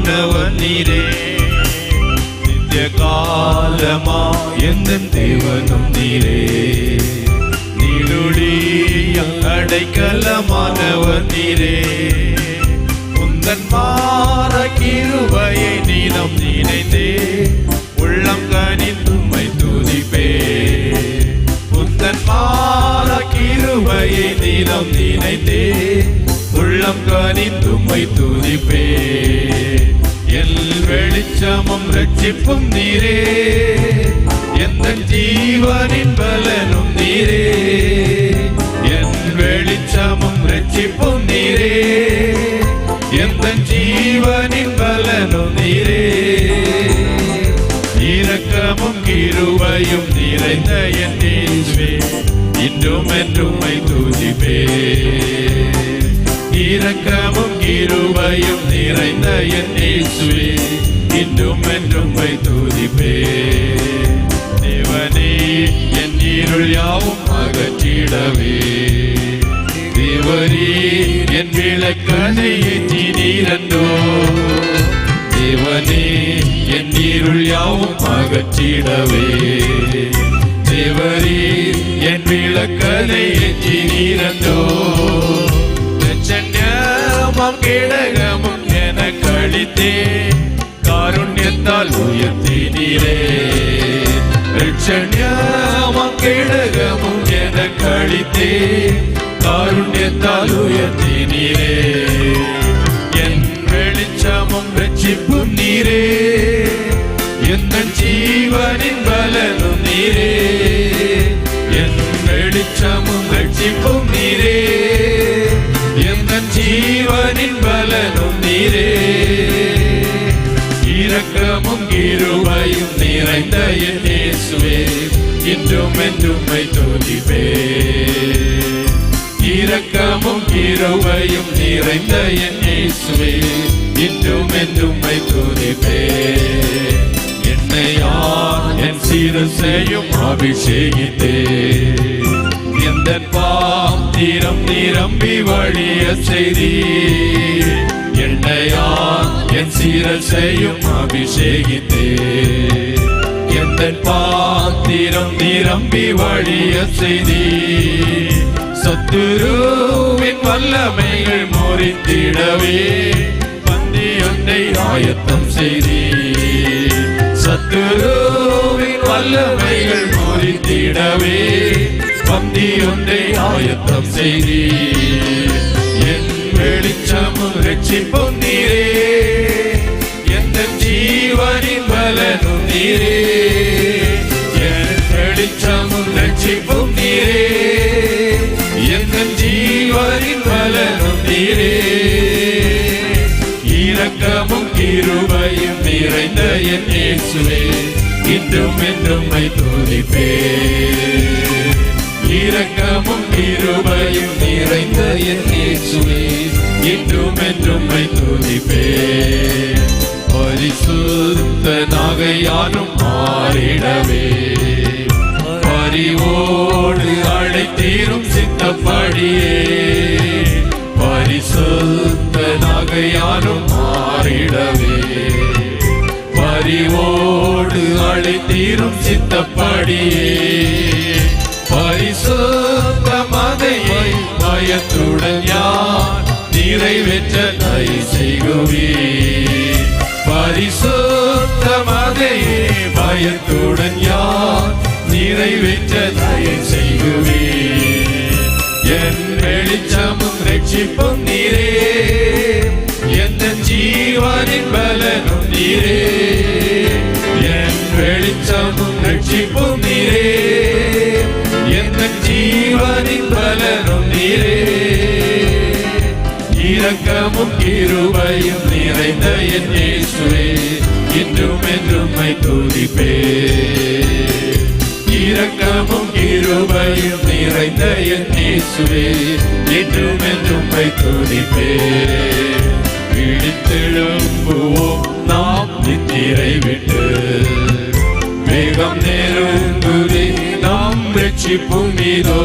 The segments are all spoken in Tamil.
இரக்கமானவர் நீரே. நித்திய காலமா எந்தன் தேவனும் நீரே. நீடுடைய அடைக்கலமானவர் நீரே. உந்தன் மாற கிருபையை நீனம் நினைந்தே உள்ளம் கனிந்தும்மை துதிப்பே. உந்தன் மாற கிருபையை நீனம் நினைந்தே உள்ளம் கனிந்தும்மை துதிப்பே. எல் வெளிச்சமும் ரட்சிப்பும் நீரே. எந்தன் ஜீவனின் பலனும் நீரே. என் வெளிச்சமும் ரட்சிப்பும் நீரே. எந்தன் ஜீவனின் பலனும் நீரே. இரக்கமும் கிருபையும் நிறைந்த என் இயேசுவே இன்றும் என்றும்மை துதிப்பே. இரக்கமும் கிருபையும் நிறைந்த என் இயேசுவே இன்றும் என்றும்மை துதிப்பே. தேவனே என் இருள் யாவும் அகற்றிடவே. தேவரீர் என் விளக்கதை ஏற்றினீரன்றோ. தேவனே என் இருள் யாவும் அகற்றிடவே. தேவரீர் என் விளக்கதை ஏற்றினீரன்றோ. லட்சண்யமும் கேடகமும் என கழித்தே காருண்யத்தால் உயர்த்தினீரே. லட்சண்யமும் கேடகமும் என கழித்தே காருண்யத்தால் உயர்த்தினீரே. என் வெளிச்சமும் ரட்சிப்பும் நீரே. எந்தன் ஜீவனின் பலனும் நீரே. என் வெளிச்சமும் ரட்சிப்பும் நீரே. எந்தன் ஜீவனின் பலனும் நீரே. இரக்கமும் கிருபையும் நிறைந்த என் இயேசுவே இன்றும் என்றும்மை துதிப்பே. இரக்கமும் கிருபையும் நிறைந்த என் இயேசுவே இன்றும் என்றும்மை துதிப்பே. என்னையார் என் சிரசையும் அபிஷேகித்தே. எந்தன் பாத்திரம் நிரம்பி வழிய செய்தி. என்னையார் என் சிரசையும் அபிஷேகித்தே. எந்தன் பாத்திரம் நிரம்பி வழிய செய்தி. சத்துருவின் வல்லமைகள் முறித்திடவே பந்தி ஒன்றை ஆயத்தம் செய்தி. சத்துருவின் வல்லமைகள் முறித்திடவே பந்தி ஒன்றை ஆயத்தம் செய்தி. என் வெளிச்சமும் ரட்சிப்பும் நீரே. எந்தன் ஜீவனின் பலனும் நீரே. என் வெளிச்சமும் ரட்சிப்பும் நீரே. எந்தன் ஜீவனின் பலனும் நீரே. இரக்கமும் கிருபையும் நிறைந்த என் இயேசுவே இன்றும் என்றும்மை துதிப்பே. இரக்கமும் கிருபையும் நிறைந்த என் இயேசுவே இன்றும் என்றும்மை துதிப்பே. பரிசுத்தனாக யாரும் மாறிடவே. பரிவோடு அழைத்தீரும் சித்தப்படியே. பரிசுத்தனாக யாரும் மாறிடவே. பரிவோடு அழைத்தீரும் சித்தப்படியே. பரிசுத்த மதையை பயத்துடன் யார் நிறைவேற்ற தயை செய்குவீர். பரிசுத்த மதையை பயத்துடன் யார் நிறைவேற்ற தயை செய்குவீர். என் வெளிச்சமும் ரட்சிப்பும் நீரே. எந்தன் ஜீவனின் பலனும் நீரே. என் வெளிச்சமும் ரட்சிப்பும் நீரே. எந்தன் ஜீவனின் பலனும் நீரே. இரக்கமும் கிருபையும் நிறைந்த என் இயேசுவே இன்றும் என்றும்மை துதிப்பே. இரக்கமும் கிருபையும் நிறைந்த என் இயேசுவே இன்றும் என்றும்மை துதிப்பே. விழித்தெழும்புவோம் நாம் நித்திரை விட்டு. வேகம் நெருங்குதே நாம் ரட்சிப்பும் இதோ.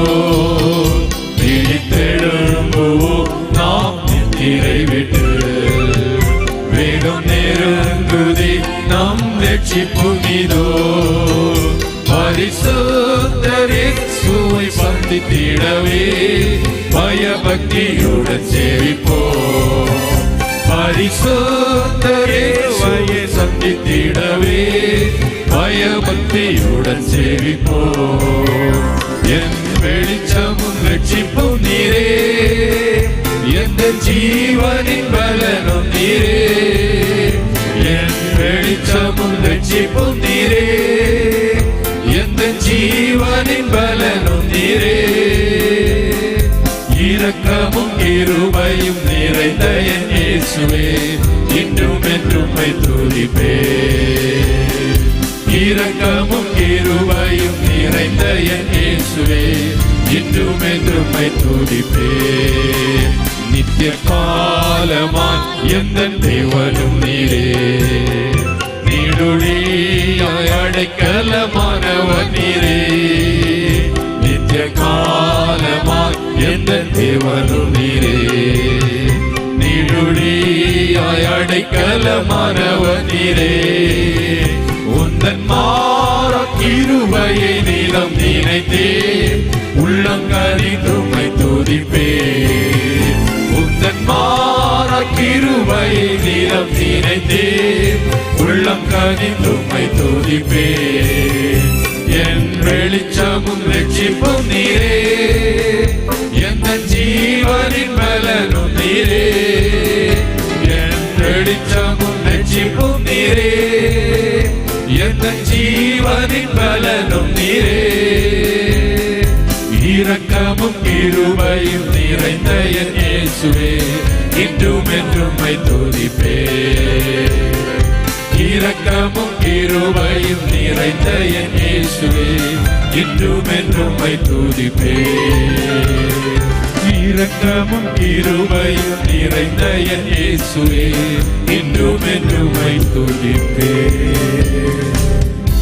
விழித்தெழும்புவோம் நாம் நித்திரை விட்டு. வேகம் நெருங்குதே ரட்சிப்புமிதோ. பரிசுத்தர் இயேசுவை சந்தித்திடவே பயபக்தியுடன் சேவிப்போம். பரிசுத்தர் இயேசுவை சந்தித்திடவே பயபக்தியுடன் சேவிப்போம். என் வெளிச்சமும் ரட்சிப்பும் நீரே, எந்த ஜீவனின் பலனும் நீரே. என் வெளிச்சமும் ரட்சிப்பும் நீரே, எந்த ஜீவனின் பலனும் நீரே. இரக்கமும் கிருபையும் நிறைந்த என் இயேசுவே, இன்றும் என்றும் துதிப்பேன். இரக்கமும் கிருபையும் நிறைந்த என் இயேசுவே, இன்றும் என்றும் துதிப்பேன். நித்திய காலமாய் எந்தன் தேவனும் நீரே, நீடுழியாய் அடைக்கலமானவர் நீரே. நித்திய காலமாய் எந்தன் தேவனும் நீரே, நீடுழியாய் அடைக்கலமானவர் நீரே. உந்தன் மாற கிருபையை நீலம் நினைத்தே உள்ளங்கனிந்துமை துதிப்பேன். உந்தன் மாற கிருபையை நீலம் நினைத்தே உள்ளம் கனிந்துமை துதிப்பேன். என் வெளிச்சமும் ரட்சிப்பும் நீரே, எந்த ஜீவனின் பலனும் நீரே. என் வெளிச்சமும் ரட்சிப்பும் நீரே, எந்த ஜீவனின் பலனும் நீரே. இரக்கமும் கிருபையும் நிறைந்த என் இயேசுவே, இன்றும் என்றும் துதிப்பேன். இரக்கமும் கிருபையும் நிறைந்த என் இயேசுவே, இன்றும் என்றும் துதிப்பேன். இரக்கமும் கிருபையும் நிறைந்த என் இயேசுவே, இன்றும் என்றும் துதிப்பேன்.